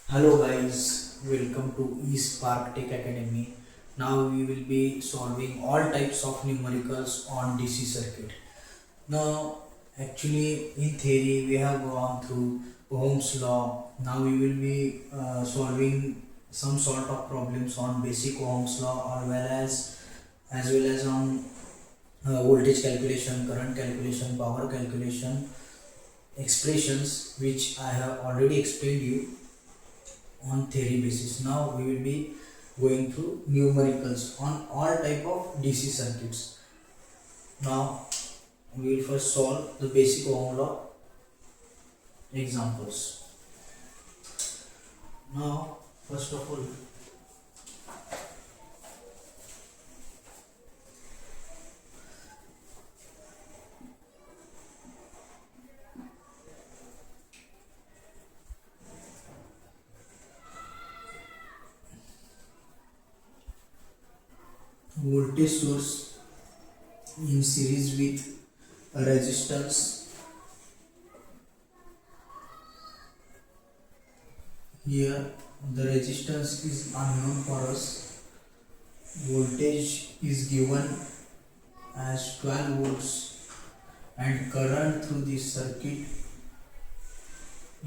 Hello guys, welcome to eSpark Tech Academy. Now we will be solving all types of numericals on DC circuit. Now actually in theory we have gone through Ohm's law. Now we will be solving some sort of problems on basic Ohm's law as well as on voltage calculation, current calculation, power calculation, expressions which I have already explained you on theory basis. Now we will be going through numericals on all type of DC circuits. Now we will first solve the basic Ohm law examples. Now first of all, voltage source in series with a resistance. Here the resistance is unknown for us. Voltage is given as 12 volts and current through this circuit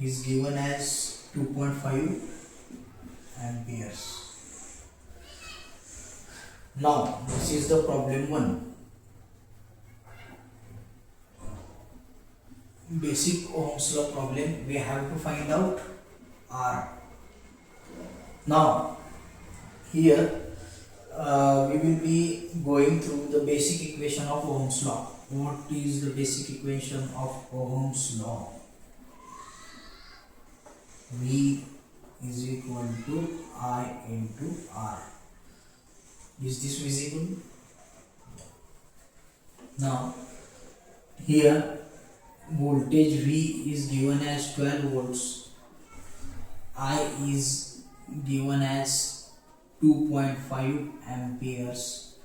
is given as 2.5 amperes. Now this is the problem 1. Basic Ohm's law problem. We have to find out R. Now here we will be going through the basic equation of Ohm's law. What is the basic equation of Ohm's law? V is equal to I into R. Is this visible? Now here voltage V is given as 12 volts, I is given as 2.5 amperes,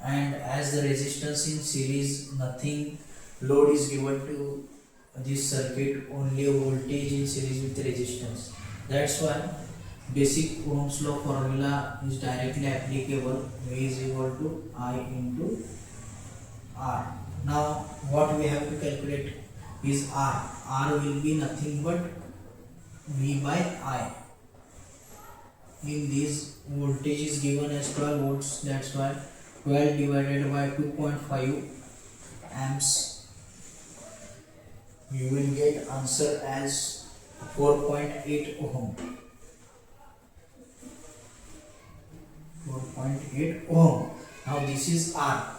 and as the resistance in series, nothing load is given to this circuit, only a voltage in series with resistance. That's why basic Ohm's law formula is directly applicable. V is equal to I into R. Now what we have to calculate is R. R will be nothing but V by I. In this, voltage is given as 12 volts. That's why 12 divided by 2.5 amps, you will get answer as 4.8 ohm. 4.8 ohm. Now this is R.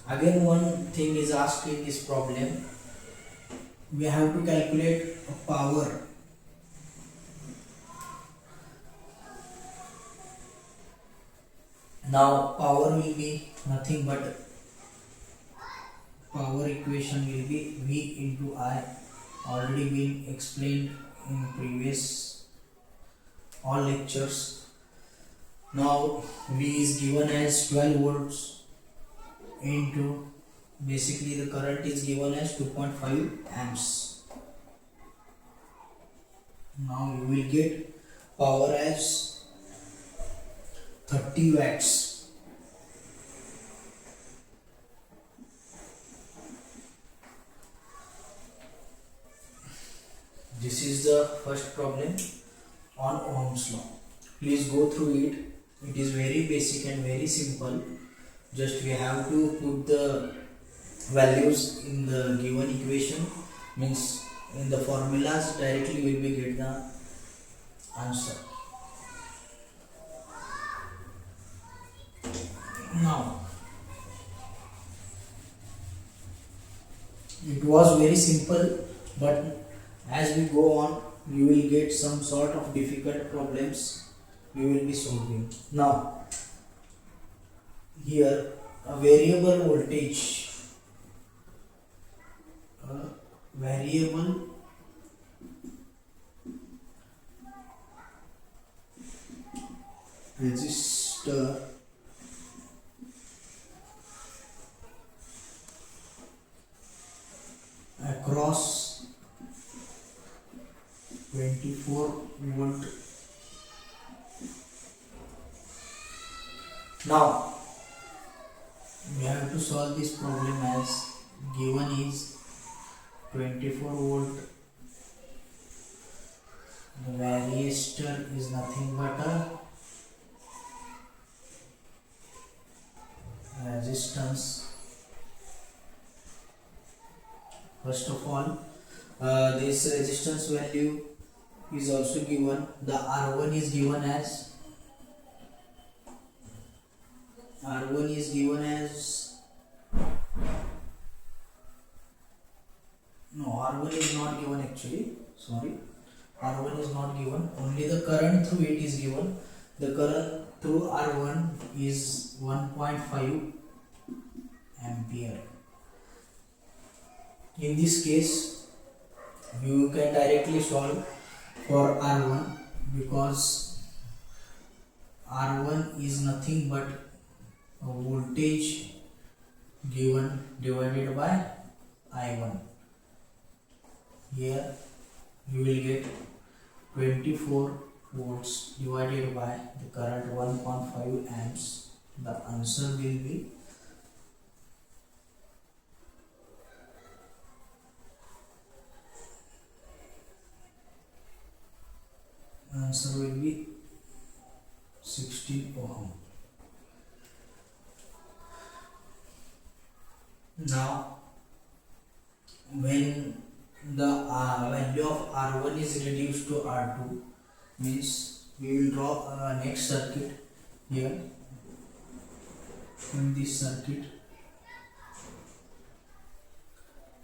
Again one thing is asked in this problem. We have to calculate power. Now power will be nothing but power equation will be V into I. Already been explained in previous all lectures. Now V is given as 12 volts into, basically the current is given as 2.5 amps. Now you will get power as 30 watts. This is the first problem on Ohm's law. Please go through it. It is very basic and very simple. Just we have to put the values in the given equation, means in the formulas, directly we will get the answer. Now it was very simple, but as we go on you will get some sort of difficult problems we will be solving. Now here a variable voltage, variable resistor across 24 volt. Now we have to solve this problem as given is 24 volt. The varistor is nothing but a resistance. First of all, this resistance value is also given. The R1 is given as R1 is given as no, R1 is not given actually. Sorry, R1 is not given. Only the current through it is given. The current through R1 is 1.5 ampere. In this case, you can directly solve for R1 because R1 is nothing but a voltage given divided by I1. Here you will get 24 volts divided by the current 1.5 amps. The answer will be answer will be 16 ohm. Now when the value of R1 is reduced to R2, means we will draw next circuit here. In this circuit,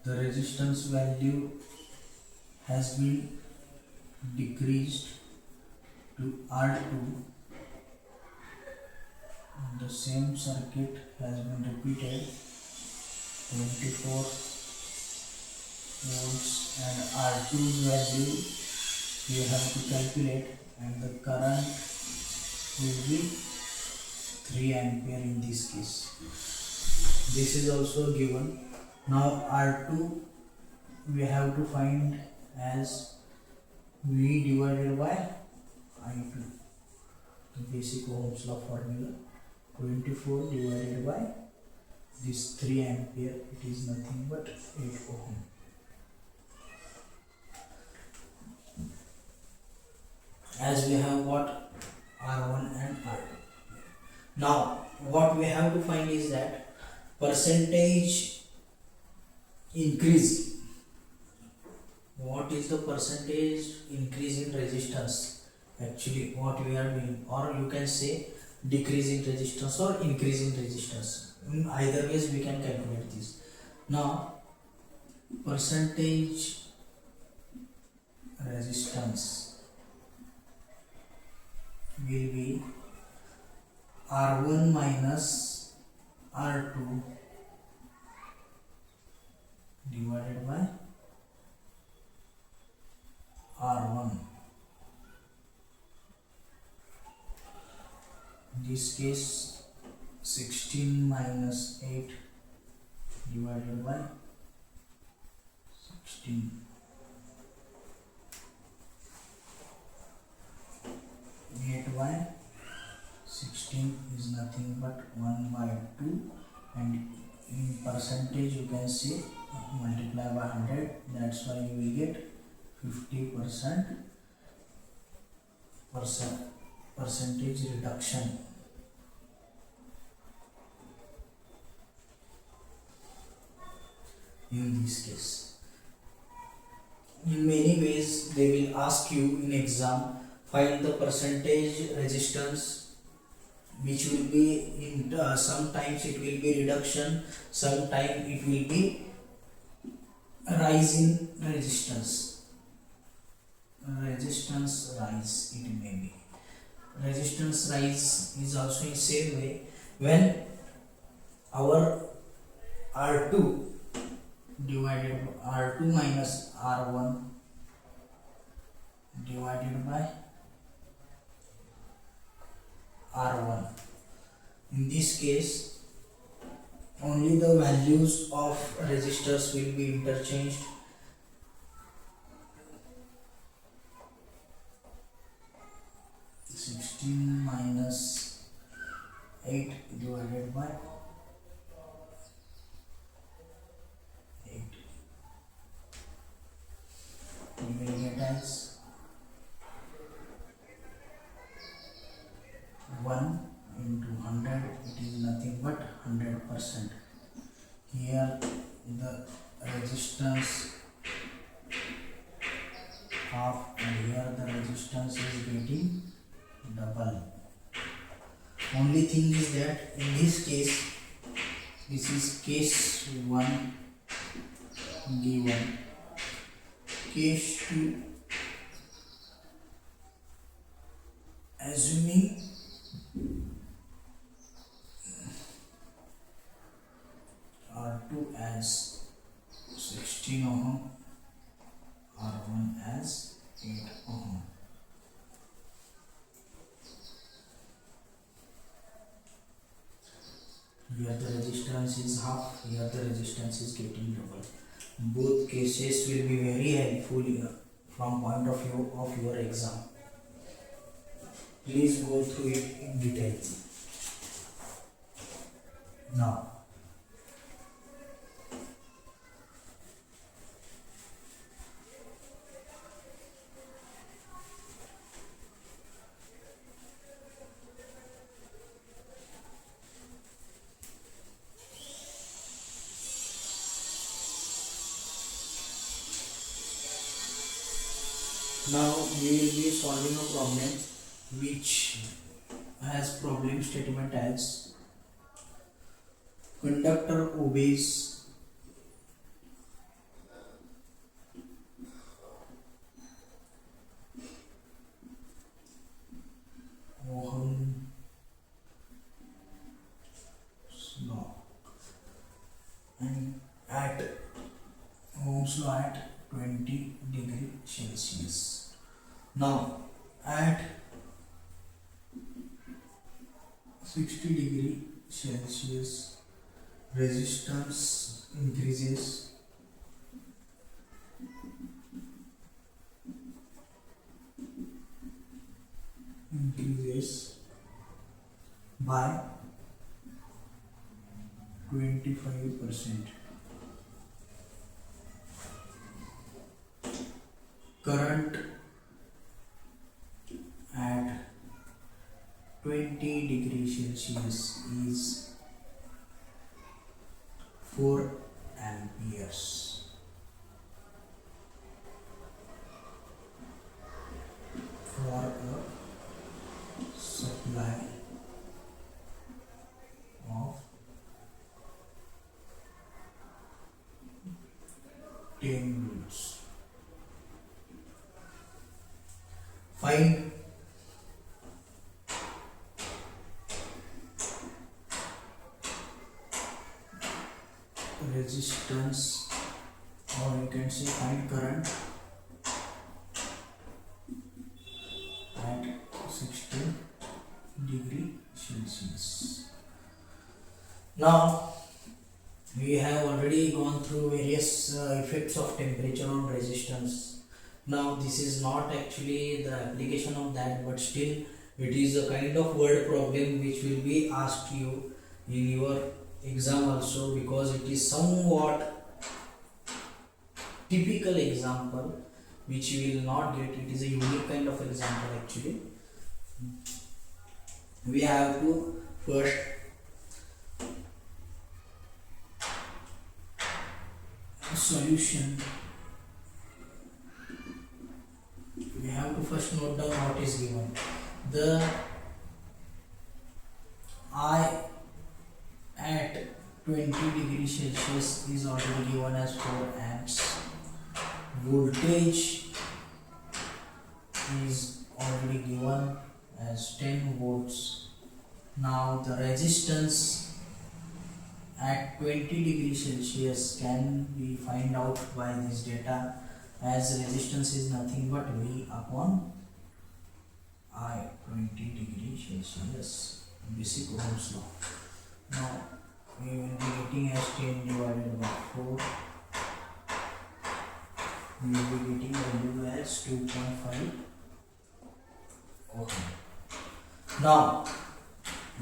the resistance value has been decreased to R2. The same circuit has been repeated. 24 volts and R2's value you have to calculate, and the current will be 3 ampere in this case. This is also given. Now R2 we have to find as V divided by I2. The basic Ohm's law formula. 24 divided by this 3 ampere, it is nothing but 8 ohm. As we have got R1 and R2. Now what we have to find is that percentage increase. What is the percentage increase in resistance? Actually what we are doing, or you can say decrease in resistance or increase in resistance. In either ways we can calculate this. Now percentage resistance will be R1 minus R2 divided by R1. In this case 16 minus 8 divided by 16. 8 by 16 is nothing but 1 by 2, and in percentage you can see multiply by 100, that's why you will get 50% percentage reduction. In this case, in many ways they will ask you in exam, find the percentage resistance, which will be in sometimes it will be reduction, sometimes it will be rise in resistance. Resistance rise it may be. Resistance rise is also in same way when our R2 divided by R2 minus R1 divided by R1. In this case, only the values of resistors will be interchanged. 16 minus 8 divided by 8. We will get as 1 into 100, it is nothing but 100%. Here the resistance half and here the resistance is getting double. Only thing is that in this case, this is case 1 given. Case 2, assuming R2 as 16 ohm, R1 as 8 ohm. Here the resistance is half, here the resistance is getting double. Both cases will be very helpful here from point of view of your exam. Please go through it in detail. Now, we will be solving a problem which has problem statement as conductor obeys Ohm's law and at Ohm's law at 20 degree Celsius. Now at 60 degree Celsius resistance increases by 25%. Current at 20 degree Celsius is 4 amperes. For a supply of 10 volts. Find resistance, or you can say find current at 16 degree Celsius. Now we have already gone through various effects of temperature on resistance. Now this is not actually the application of that, but still it is a kind of word problem which will be asked you in your exam also, because it is somewhat typical example which you will not get. It is a unique kind of example actually. We have to first solution. We have to first note down what is given. The I at 20 degree Celsius is already given as 4 amps. Voltage is already given as 10 volts. Now the resistance at 20 degree Celsius can be find out by this data, as resistance is nothing but V upon I 20 degree Celsius, basic Ohm's law. Now we will be getting as 10 divided by 4. We will be getting value as 2.5 ohm. Now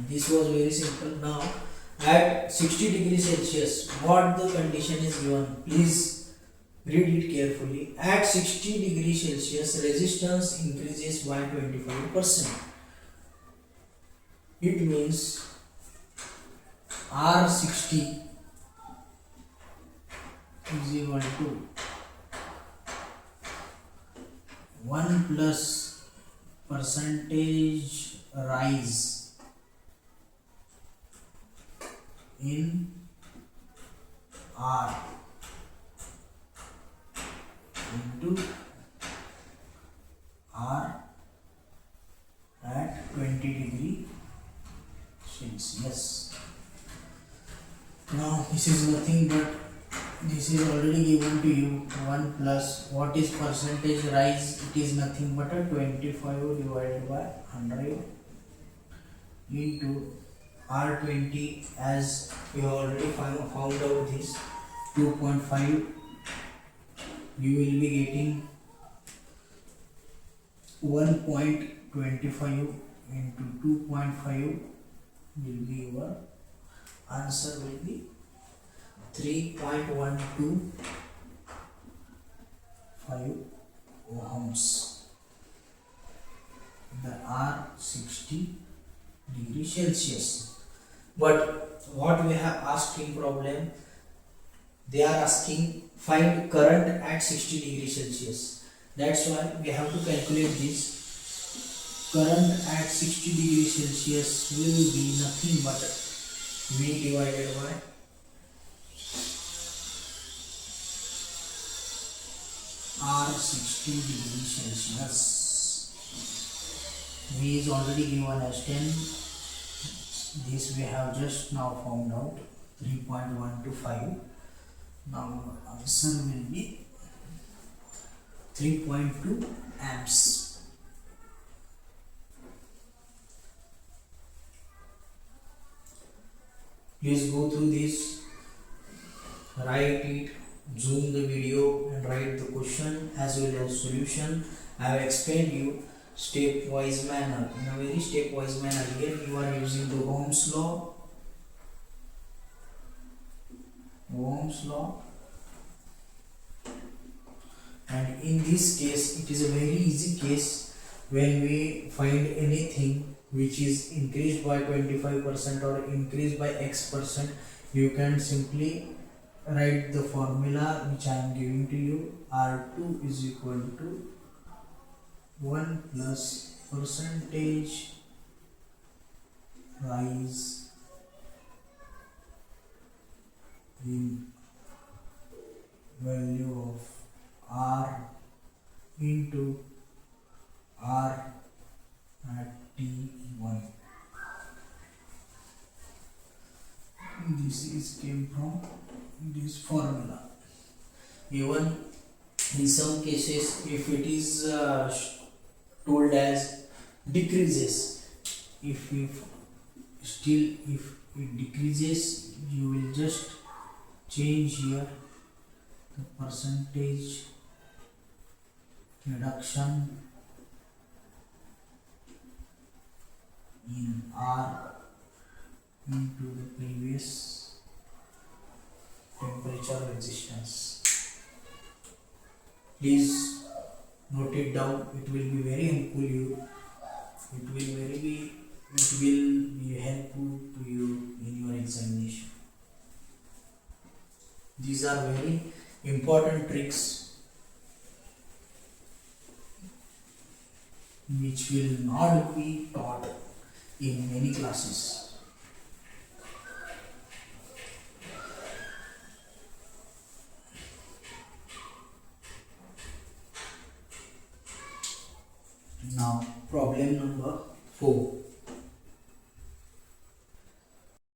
this was very simple. Now at 60 degrees Celsius, what the condition is given? Please read it carefully. At 60 degrees Celsius, resistance increases by 25%. It means R60 is equal to 1 plus percentage rise in R into R at 20 degree Celsius. Now this is nothing but this is already given to you. 1 plus what is percentage rise? It is nothing but a 25 divided by 100 into R20, as we have already found out this 2.5. You will be getting 1.25 into 2.5 will be your answer will be 3.125 ohms. The R60 degree Celsius. But what we have asked in problem, they are asking find current at 60 degrees Celsius. That's why we have to calculate this. Current at 60 degrees Celsius will be nothing but V divided by R60 degrees Celsius. V is already given as 10. This we have just now found out 3.125. Now answer will be 3.2 amps. Please go through this, write it, zoom the video and write the question as well as solution. I have explained you stepwise manner. In a very stepwise manner, here you are using the Ohm's law. And in this case, it is a very easy case. When we find anything which is increased by 25% or increased by X%, you can simply write the formula which I am giving to you. R2 is equal to 1 plus percentage rise in value of R into R at T1. This is came from this formula. Even in some cases, if it is told as decreases, if it decreases, you will just change here the percentage reduction in R into the previous temperature resistance. Please note it down. It will be very helpful you. It will be helpful to you in your examination. These are very important tricks which will not be taught in many classes. Now problem number 4.